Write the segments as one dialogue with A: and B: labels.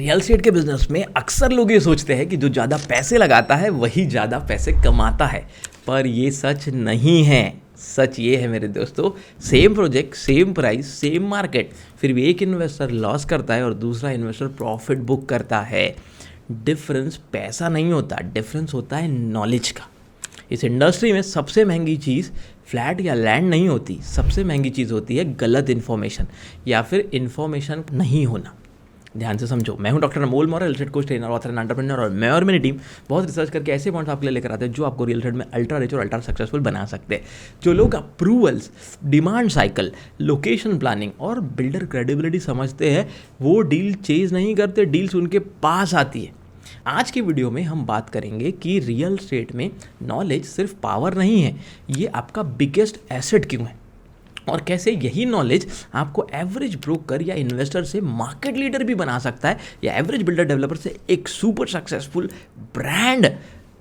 A: Real estate के business में अक्सर लोग ये सोचते हैं कि जो ज़्यादा पैसे लगाता है वही ज़्यादा पैसे कमाता है, पर ये सच नहीं है। सच ये है मेरे दोस्तों, same project, same price, same market, फिर भी एक इन्वेस्टर लॉस करता है और दूसरा इन्वेस्टर प्रॉफिट बुक करता है। डिफरेंस पैसा नहीं होता, डिफरेंस होता है नॉलेज का। इस इंडस्ट्री में सबसे महंगी चीज़ फ्लैट या लैंड नहीं होती, सबसे महंगी चीज़ होती है गलत इन्फॉर्मेशन या फिर इन्फॉर्मेशन नहीं होना। ध्यान से समझो, मैं हूं doctor Amol Maurya, real estate coach, trainer, author and entrepreneur, और मैं और मेरी टीम बहुत रिसर्च करके ऐसे पॉइंट्स आपके लिए लेकर आते हैं जो आपको रियल एस्टेट में अल्ट्रा रिच और अल्ट्रा सक्सेसफुल बना सकते हैं। जो लोग approvals, demand cycle, location planning और बिल्डर क्रेडिबिलिटी समझते हैं वो डील चेज नहीं करते, डील्स उनके पास आती है। आज की वीडियो में हम बात करेंगे कि रियल एस्टेट में नॉलेज सिर्फ पावर नहीं है, ये आपका बिगेस्ट एसेट क्यों है और कैसे यही नॉलेज आपको एवरेज ब्रोकर या इन्वेस्टर से मार्केट लीडर भी बना सकता है या एवरेज बिल्डर डेवलपर से एक सुपर सक्सेसफुल ब्रांड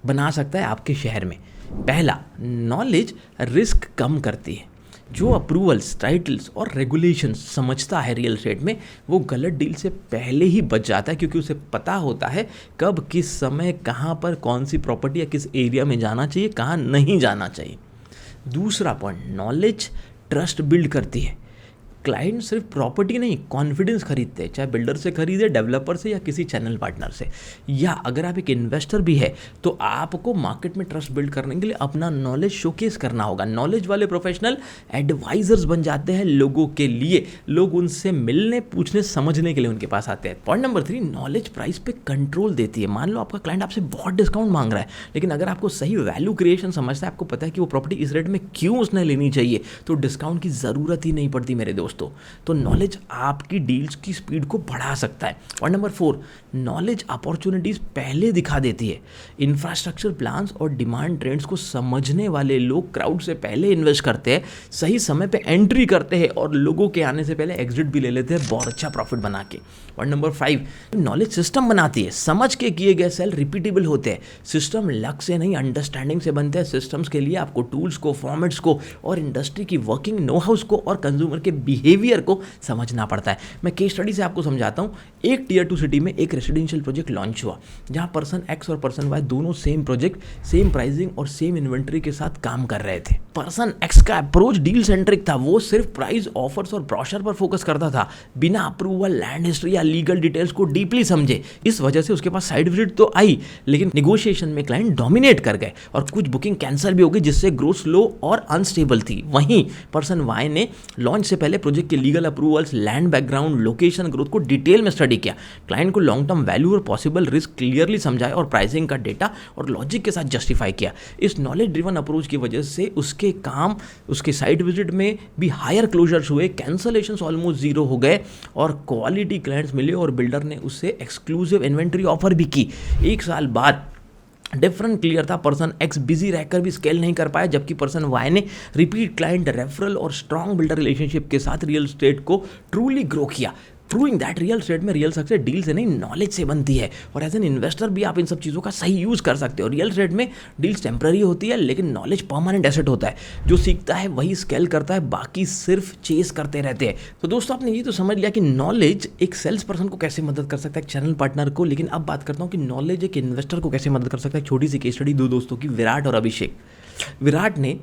A: बना सकता है आपके शहर में। पहला, नॉलेज रिस्क कम करती है। जो अप्रूवल्स, टाइटल्स और रेगुलेशंस समझता है रियल एस्टेट में, वो गलत डील से पहले ही बच जाता है, क्योंकि उसे पता होता है कब, किस समय, कहाँ पर कौन सी प्रॉपर्टी या किस एरिया में जाना चाहिए, कहाँ नहीं जाना चाहिए। दूसरा पॉइंट, नॉलेज ट्रस्ट बिल्ड करती है। क्लाइंट सिर्फ प्रॉपर्टी नहीं, कॉन्फिडेंस खरीदते हैं, चाहे बिल्डर से खरीदे, डेवलपर से या किसी चैनल पार्टनर से। या अगर आप एक इन्वेस्टर भी है तो आपको मार्केट में ट्रस्ट बिल्ड करने के लिए अपना नॉलेज शोकेस करना होगा। नॉलेज वाले प्रोफेशनल एडवाइजर्स बन जाते हैं लोगों के लिए। लोग उनसे मिलने, पूछने, समझने के लिए उनके पास आते हैं। पॉइंट नंबर 3, नॉलेज प्राइस पे कंट्रोल देती है। मान लो आपका क्लाइंट आपसे बहुत डिस्काउंट मांग रहा है, लेकिन अगर आपको सही वैल्यू क्रिएशन समझता है, आपको पता है कि वो प्रॉपर्टी इस रेट में क्यों उसने लेनी चाहिए, तो डिस्काउंट की ज़रूरत ही नहीं पड़ती मेरे दोस्तों। तो नॉलेज आपकी डील्स की स्पीड को बढ़ा सकता है। और नंबर 4, नॉलेज अपॉर्चुनिटीज पहले दिखा देती है। इंफ्रास्ट्रक्चर प्लान्स और डिमांड ट्रेंड्स को समझने वाले लोग क्राउड से पहले इन्वेस्ट करते हैं, सही समय पे एंट्री करते हैं और लोगों के आने से पहले एग्जिट भी ले लेते हैं बहुत अच्छा प्रॉफिट बना के। और नंबर 5, नॉलेज सिस्टम बनाती है। समझ के किए गए सेल रिपीटेबल होते हैं। सिस्टम लक से नहीं, अंडरस्टैंडिंग से बनते हैं। सिस्टम्स के लिए आपको टूल्स को, फॉर्मेट्स को और इंडस्ट्री की वर्किंग नो हाउस को और कंज्यूमर के बिहेवियर को समझना पड़ता है। मैं केस स्टडी से आपको समझाता हूं। एक टियर 2 सिटी में एक रेसिडेंशियल प्रोजेक्ट लॉन्च हुआ, जहां पर्सन एक्स और पर्सन वाई दोनों सेम प्रोजेक्ट, सेम प्राइसिंग और सेम इन्वेंटरी के साथ काम कर रहे थे। पर्सन एक्स का अप्रोच डील सेंट्रिक था। वो सिर्फ प्राइस, ऑफर्स और ब्रोशर पर फोकस करता था, बिना अप्रूवल, लैंड हिस्ट्री या लीगल डिटेल्स को डीपली समझे। इस वजह से उसके पास साइड विजिट तो आई, लेकिन नेगोशिएशन में क्लाइंट डोमिनेट कर गए और कुछ बुकिंग कैंसिल भी हो गई, जिससे ग्रोथ स्लो और अनस्टेबल थी। वहीं पर्सन वाई ने लॉन्च से पहले प्रोजेक्ट के legal approvals, land background, location, growth को डिटेल में स्टडी किया। क्लाइंट को लॉन्ग टर्म वैल्यू और पॉसिबल रिस्क क्लियरली समझाया और प्राइसिंग का डेटा और लॉजिक के साथ जस्टिफाई किया। इस नॉलेज ड्रिवन अप्रोच की वजह से उसके काम, उसके साइट विजिट में भी हायर क्लोजर्स हुए, कैंसलेशंस ऑलमोस्ट जीरो हो गए और क्वालिटी क्लाइंट्स मिले और बिल्डर ने उससे एक्सक्लूसिव इन्वेंट्री ऑफर भी की। 1 साल बाद डिफरेंट क्लियर था। पर्सन एक्स बिजी रहकर भी स्केल नहीं कर पाया, जबकि पर्सन वाई ने रिपीट क्लाइंट, रेफरल और स्ट्रॉन्ग बिल्डर रिलेशनशिप के साथ रियल एस्टेट को ट्रूली ग्रो किया। प्रूविंग दैट रियल एस्टेट में रियल सक्सेस डील से नहीं, नॉलेज से बनती है। और एज एन इन्वेस्टर भी आप इन सब चीज़ों का सही यूज़ कर सकते हो। रियल एस्टेट में डील्स टेम्पररी होती है, लेकिन नॉलेज परमानेंट एसेट होता है। जो सीखता है वही स्केल करता है, बाकी सिर्फ चेस करते रहते हैं। तो दोस्तों, आपने ये तो समझ लिया कि नॉलेज एक सेल्स पर्सन को कैसे मदद कर सकता है, एक चैनल पार्टनर को। लेकिन अब बात करता हूँ कि नॉलेज एक इन्वेस्टर को कैसे मदद कर सकता है। छोटी सी केस स्टडी 2 दोस्तों की, विराट और अभिषेक। विराट ने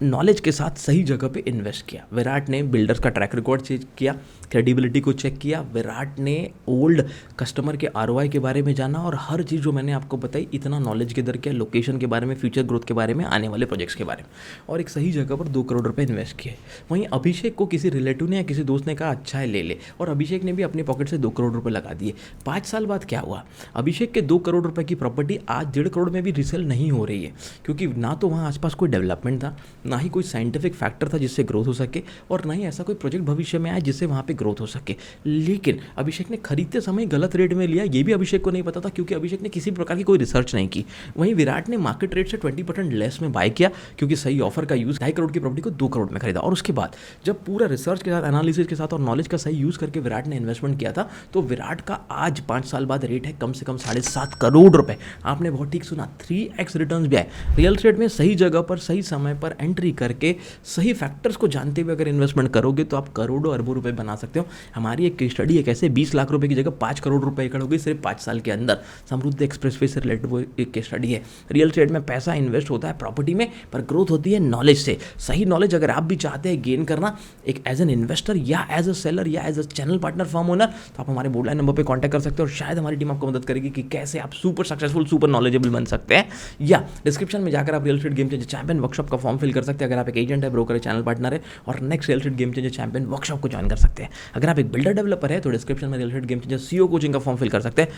A: नॉलेज के साथ सही जगह पे इन्वेस्ट किया। विराट ने बिल्डर्स का ट्रैक रिकॉर्ड चेक किया, क्रेडिबिलिटी को चेक किया। विराट ने ओल्ड कस्टमर के आरओआई के बारे में जाना और हर चीज़ जो मैंने आपको बताई, इतना नॉलेज के दर किया, लोकेशन के बारे में, फ्यूचर ग्रोथ के बारे में, आने वाले प्रोजेक्ट्स के बारे में, और एक सही जगह पर 2 करोड़ रुपए इन्वेस्ट किए। वहीं अभिषेक को किसी रिलेटिव ने या किसी दोस्त ने कहा अच्छा है ले ले, और अभिषेक ने भी अपने पॉकेट से 2 करोड़ रुपये लगा दिए। 5 साल बाद क्या हुआ, अभिषेक के 2 करोड़ रुपये की प्रॉपर्टी आज 1.5 करोड़ में भी रिसेल नहीं हो रही है, क्योंकि ना तो वहाँ आसपास कोई डेवलपमेंट था, ना ही कोई साइंटिफिक फैक्टर था जिससे ग्रोथ हो सके, और ना ही ऐसा कोई प्रोजेक्ट भविष्य में आया जिससे वहाँ पे ग्रोथ हो सके। लेकिन अभिषेक ने खरीदते समय गलत रेट में लिया, ये भी अभिषेक को नहीं पता था, क्योंकि अभिषेक ने किसी प्रकार की कोई रिसर्च नहीं की। वहीं विराट ने मार्केट रेट से 20% लेस में बाय किया, क्योंकि सही ऑफर का यूज 2.5 करोड़ की प्रॉपर्टी को 2 करोड़ में खरीदा। और उसके बाद जब पूरा रिसर्च के साथ, एनालिसिस के साथ और नॉलेज का सही यूज करके विराट ने इन्वेस्टमेंट किया था, तो विराट का आज 5 साल बाद रेट है कम से कम 7.5 करोड़ रुपए। आपने बहुत ठीक सुना, 3x रिटर्न भी आए। रियल एस्टेट में सही जगह पर, सही समय पर एंट्री एंट्री करके सही फैक्टर्स को जानते हुए अगर इन्वेस्टमेंट करोगे तो आप करोड़ों अरबों रुपए बना सकते हो। हमारी एक केस स्टडी है कैसे 20 लाख रुपए की जगह 5 करोड़ रुपए एकड़ होगी सिर्फ 5 साल के अंदर। समृद्ध एक्सप्रेसवे से रिलेटेड वो एक केस स्टडी है। रियल एस्टेट में पैसा इन्वेस्ट होता है प्रॉपर्टी में, पर ग्रोथ होती है नॉलेज से। सही नॉलेज अगर आप भी चाहते हैं गेन करना एक एज एन इन्वेस्टर या एज अ सेलर या as a channel partner firm owner, तो आप हमारे बोर्डलाइन नंबर पे कांटेक्ट कर सकते हो और शायद हमारी टीम आपको मदद करेगी कि कैसे आप सुपर सक्सेसफुल सुपर नॉलेजेबल बन सकते हैं। या डिस्क्रिप्शन में जाकर आप real estate game changer champion workshop का फॉर्म फिल कर सकते हैं अगर आप एक एजेंट है, ब्रोकर है, चैनल पार्टनर है, और next real estate game changer champion workshop को ज्वाइन कर सकते हैं। अगर आप एक बिल्डर डेवलपर है तो डिस्क्रिप्शन में real estate game changer CEO coaching का फॉर्म फिल कर सकते हैं।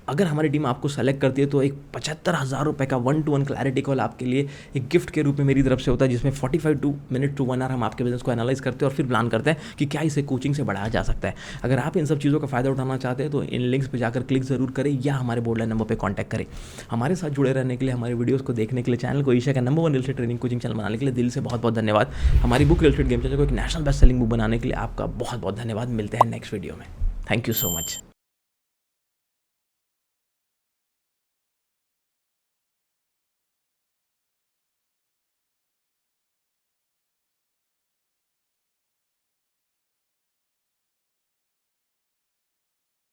A: अगर हमारी टीम आपको सेलेक्ट करती है तो एक 75,000 रुपए का 1-to-1 क्लैरिटी कॉल आपके लिए एक गिफ्ट के रूप में मेरी तरफ से होता है, जिसमें 45 मिनट टू 1 आवर हम आपके बिजनेस को एनालाइज करते हैं और फिर प्लान करते हैं कि क्या इसे कोचिंग से बढ़ाया जा सकता है। अगर आप इन सब चीज़ों का फायदा उठाना चाहते हैं तो इन लिंक्स पे जाकर क्लिक जरूर करें या हमारे बोर्डलाइन नंबर पे कांटेक्ट करें। हमारे साथ जुड़े रहने के लिए, हमारे वीडियोस को देखने के लिए, चैनल को एशिया का number 1 real estate training coaching channel बनाने के लिए दिल से बहुत बहुत धन्यवाद। हमारी book real estate game changer को एक नेशनल बेस्ट सेलिंग बुक बनाने के लिए आपका बहुत बहुत धन्यवाद। मिलते हैं नेक्स्ट वीडियो में। Thank you so much.